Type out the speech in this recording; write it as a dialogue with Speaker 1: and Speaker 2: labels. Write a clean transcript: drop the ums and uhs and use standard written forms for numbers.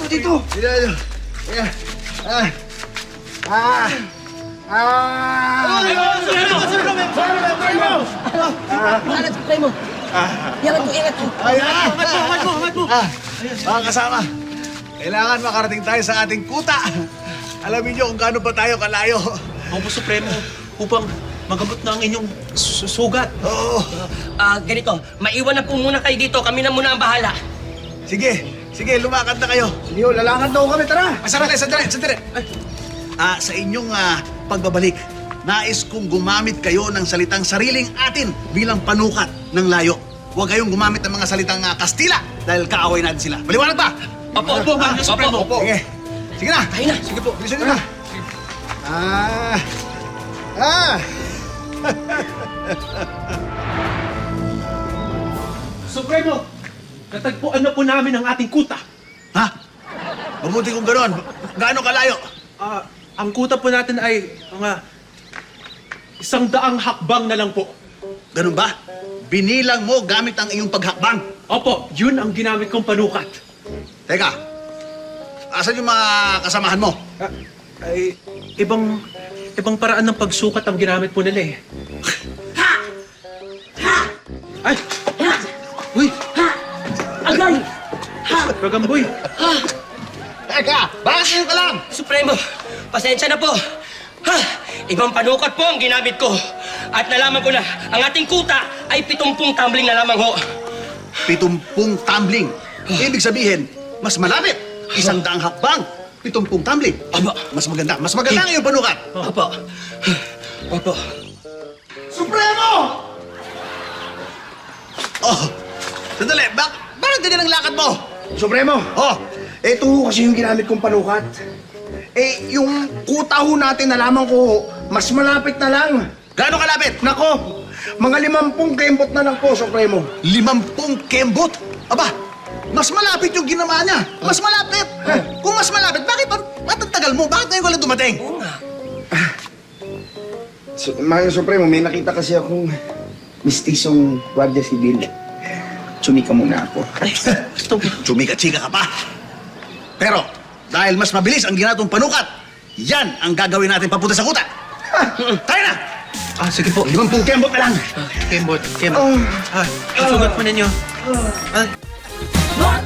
Speaker 1: dito.
Speaker 2: Dito.
Speaker 3: Alat, Supremo. Ingat mo.
Speaker 2: Angat mo. Mga kasama, kailangan makarating tayo sa ating kuta. Alamin niyo kung gaano pa tayo kalayo.
Speaker 1: Opo, Supremo. Upang magamot na ang inyong sugat.
Speaker 2: Oo.
Speaker 3: Ganito, maiwan na po muna kayo dito. Kami na muna ang bahala.
Speaker 2: Sige, lumakad na kayo.
Speaker 4: Sige, lalakad daw kami, tara.
Speaker 2: Sandali. Sa inyong pagbabalik, nais kong gumamit kayo ng salitang sariling atin bilang panukat ng layo. Huwag kayong gumamit ng mga salitang Kastila dahil kaaway natin sila. Maliwanag ba?
Speaker 3: Opo.
Speaker 1: Supremo.
Speaker 2: Sige na.
Speaker 3: Tayo na.
Speaker 2: Sige po. Bilisan nyo na.
Speaker 1: Supremo, natagpuan na po namin ang ating kuta.
Speaker 2: Ha? Mabuti kung gano'n. Gaano kalayo?
Speaker 1: Ang kuta po natin ay mga 100 hakbang na lang po.
Speaker 2: Ganun ba? Binilang mo gamit ang iyong paghakbang.
Speaker 1: Opo, yun ang ginamit kong panukat.
Speaker 2: Teka, asan yung mga kasamahan mo?
Speaker 1: Ay, ibang paraan ng pagsukat ang ginamit po nila eh. Ay! Uy!
Speaker 3: Agay!
Speaker 1: Ragamboy!
Speaker 2: Teka, bakit ngayon ka lang?
Speaker 3: Supremo, pasensya na po. Ibang panukat po ang ginamit ko. At nalaman ko na, ang ating kuta ay 70 tumbling na lamang ho.
Speaker 2: 70 tumbling. Ibig sabihin, mas malapit. 100 hakbang. 70 tumbling.
Speaker 3: Aba.
Speaker 2: Mas maganda ang iyong panukat.
Speaker 3: Opo.
Speaker 4: Supremo!
Speaker 2: Oh, sandali. Bakit ganyan ang lakad mo?
Speaker 4: Supremo,
Speaker 2: Oh,
Speaker 4: ito ho kasi yung ginamit kong panukat. Yung kuta ho natin, nalaman ko, mas malapit na lang.
Speaker 2: gaano kalapit?
Speaker 4: Nako, mga 50 kembot na lang po, Supremo.
Speaker 2: 50 kembot? Aba, mas malapit yung ginawa niya. Mas malapit. Kung mas malapit, bakit ang tagal mo? Bakit ngayon ka lang dumating?
Speaker 3: Oo nga.
Speaker 4: Mga Supremo, may nakita kasi akong mistisong Guardia Civil. Sumika muna ako.
Speaker 2: Chumika-chika ka pa. Pero, dahil mas mabilis ang ginatong panukat, yan ang gagawin natin papunta sa kuta. Tayo na!
Speaker 1: Sige po.
Speaker 2: 50 kembot na lang.
Speaker 1: Kembot.
Speaker 4: Oh.
Speaker 1: Sugat po ninyo.
Speaker 3: Mga